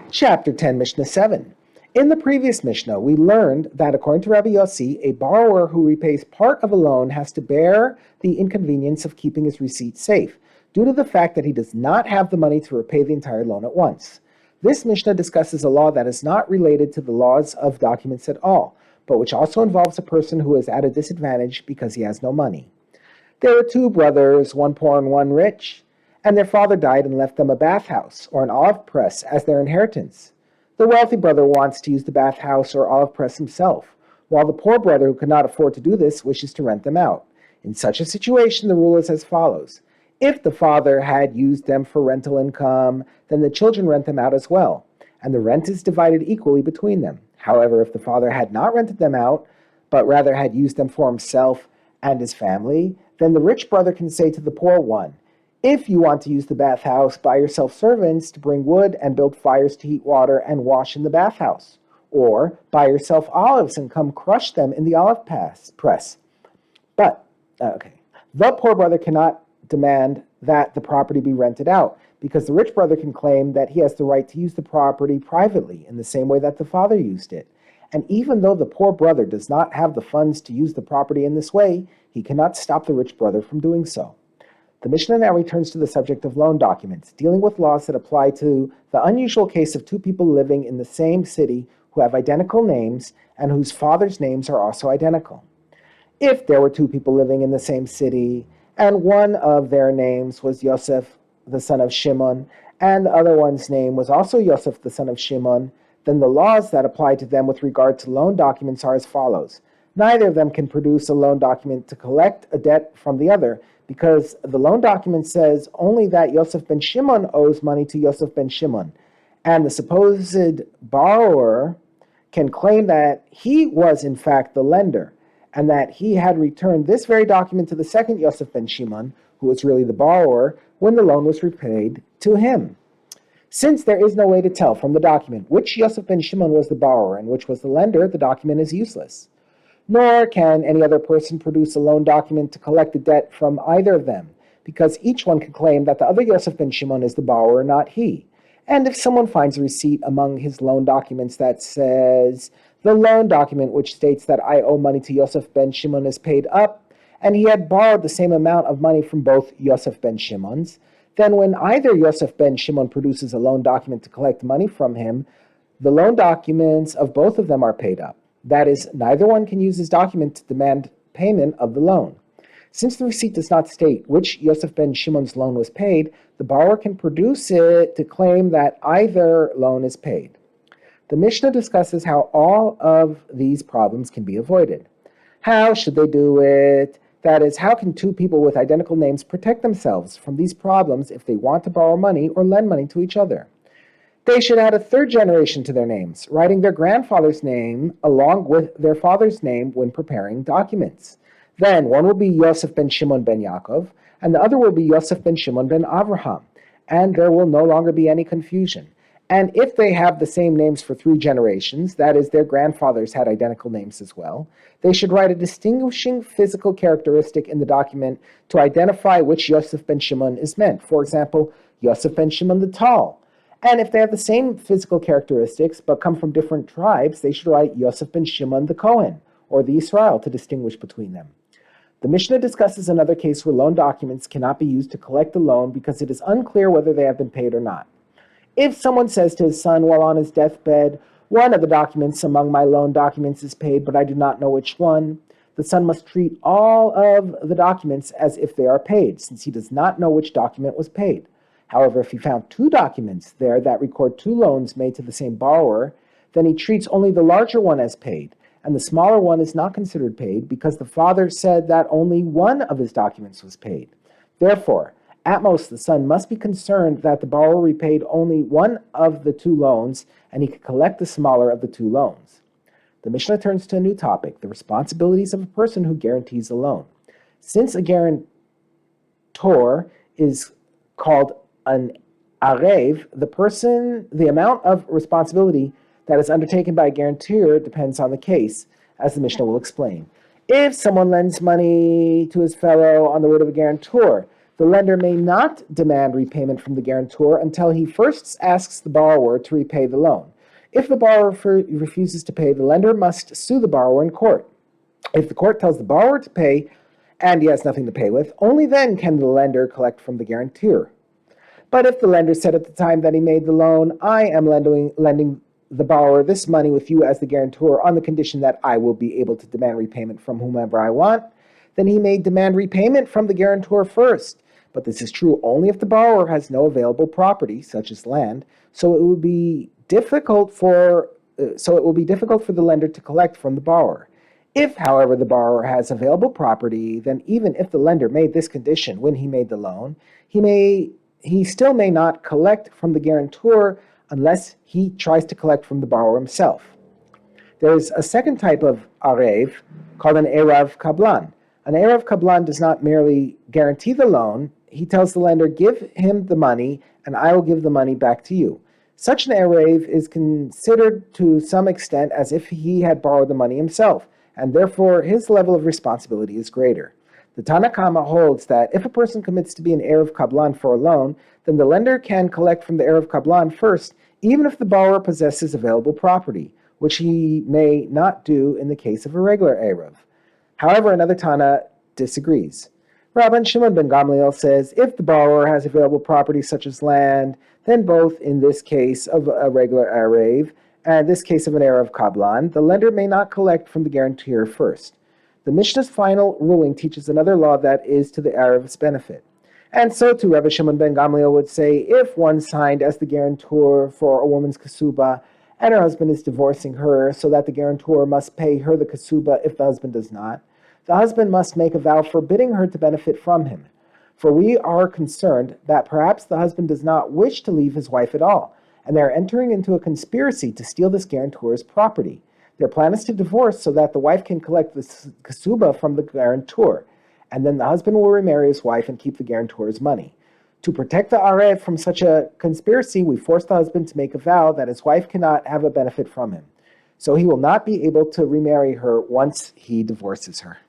Chapter 10, Mishnah 7. In the previous Mishnah, we learned that according to Rabbi Yossi, a borrower who repays part of a loan has to bear the inconvenience of keeping his receipt safe, due to the fact that he does not have the money to repay the entire loan at once. This Mishnah discusses a law that is not related to the laws of documents at all, but which also involves a person who is at a disadvantage because he has no money. There were two brothers, one poor and one rich, and their father died and left them a bathhouse or an olive press as their inheritance. The wealthy brother wants to use the bathhouse or olive press himself, while the poor brother who could not afford to do this wishes to rent them out. In such a situation, the rule is as follows. If the father had used them for rental income, then the children rent them out as well, and the rent is divided equally between them. However, if the father had not rented them out, but rather had used them for himself and his family, then the rich brother can say to the poor one, "If you want to use the bathhouse, buy yourself servants to bring wood and build fires to heat water and wash in the bathhouse. Or buy yourself olives and come crush them in the olive press." But, the poor brother cannot demand that the property be rented out, because the rich brother can claim that he has the right to use the property privately in the same way that the father used it. And even though the poor brother does not have the funds to use the property in this way, he cannot stop the rich brother from doing so. The Mishnah now returns to the subject of loan documents, dealing with laws that apply to the unusual case of two people living in the same city who have identical names and whose fathers' names are also identical. If there were two people living in the same city, and one of their names was Yosef, the son of Shimon, and the other one's name was also Yosef, the son of Shimon, then the laws that apply to them with regard to loan documents are as follows. Neither of them can produce a loan document to collect a debt from the other, because the loan document says only that Yosef ben Shimon owes money to Yosef ben Shimon, and the supposed borrower can claim that he was in fact the lender, and that he had returned this very document to the second Yosef ben Shimon, who was really the borrower, when the loan was repaid to him. Since there is no way to tell from the document which Yosef ben Shimon was the borrower and which was the lender, the document is useless. Nor can any other person produce a loan document to collect the debt from either of them, because each one can claim that the other Yosef ben Shimon is the borrower, not he. And if someone finds a receipt among his loan documents that says, "The loan document which states that I owe money to Yosef ben Shimon is paid up," and he had borrowed the same amount of money from both Yosef ben Shimons, then when either Yosef ben Shimon produces a loan document to collect money from him, the loan documents of both of them are paid up. That is, neither one can use his document to demand payment of the loan. Since the receipt does not state which Yosef ben Shimon's loan was paid, the borrower can produce it to claim that either loan is paid. The Mishnah discusses how all of these problems can be avoided. How should they do it? That is, how can two people with identical names protect themselves from these problems if they want to borrow money or lend money to each other? They should add a third generation to their names, writing their grandfather's name along with their father's name when preparing documents. Then one will be Yosef ben Shimon ben Yaakov, and the other will be Yosef ben Shimon ben Avraham, and there will no longer be any confusion. And if they have the same names for 3 generations, that is, their grandfathers had identical names as well, they should write a distinguishing physical characteristic in the document to identify which Yosef ben Shimon is meant. For example, Yosef ben Shimon the Tall. And if they have the same physical characteristics but come from different tribes, they should write Yosef ben Shimon the Kohen, or the Israel, to distinguish between them. The Mishnah discusses another case where loan documents cannot be used to collect the loan because it is unclear whether they have been paid or not. If someone says to his son while on his deathbed, "One of the documents among my loan documents is paid, but I do not know which one," the son must treat all of the documents as if they are paid, since he does not know which document was paid. However, if he found 2 documents there that record 2 loans made to the same borrower, then he treats only the larger one as paid, and the smaller one is not considered paid because the father said that only one of his documents was paid. Therefore, at most, the son must be concerned that the borrower repaid only one of the 2 loans, and he could collect the smaller of the 2 loans. The Mishnah turns to a new topic, the responsibilities of a person who guarantees a loan. Since a guarantor is called an Arev, the amount of responsibility that is undertaken by a guarantor depends on the case, as the Mishnah will explain. If someone lends money to his fellow on the word of a guarantor, The lender may not demand repayment from the guarantor until he first asks the borrower to repay the loan. If the borrower refuses to pay, the lender must sue the borrower in court. If the court tells the borrower to pay and he has nothing to pay with, only then can the lender collect from the guarantor. But if the lender said at the time that he made the loan, I am lending the borrower this money with you as the guarantor on the condition that I will be able to demand repayment from whomever I want, then he may demand repayment from the guarantor first. But this is true only if the borrower has no available property, such as land, so it will be difficult for the lender to collect from the borrower. If, however, the borrower has available property, then even if the lender made this condition when he made the loan, he still may not collect from the guarantor unless he tries to collect from the borrower himself. There's a second type of Arev called an Erev Kablan. An Erev Kablan does not merely guarantee the loan, he tells the lender, give him the money and I will give the money back to you. Such an Erev is considered to some extent as if he had borrowed the money himself, and therefore his level of responsibility is greater. The Tana Kama holds that if a person commits to be an Erev Kablan for a loan, then the lender can collect from the Erev Kablan first, even if the borrower possesses available property, which he may not do in the case of a regular Erev. However, another Tana disagrees. Rabban Shimon ben Gamliel says, if the borrower has available property such as land, then both in this case of a regular Erev and this case of an Erev Kablan, the lender may not collect from the guarantor first. The Mishnah's final ruling teaches another law that is to the Erev's benefit. And so too, Rabbi Shimon ben Gamliel would say, if one signed as the guarantor for a woman's kasuba, and her husband is divorcing her so that the guarantor must pay her the kasuba if the husband does not, the husband must make a vow forbidding her to benefit from him. For we are concerned that perhaps the husband does not wish to leave his wife at all, and they are entering into a conspiracy to steal this guarantor's property. Their plan is to divorce so that the wife can collect the kasuba from the guarantor, and then the husband will remarry his wife and keep the guarantor's money. To protect the Arev from such a conspiracy, we force the husband to make a vow that his wife cannot have a benefit from him. So he will not be able to remarry her once he divorces her.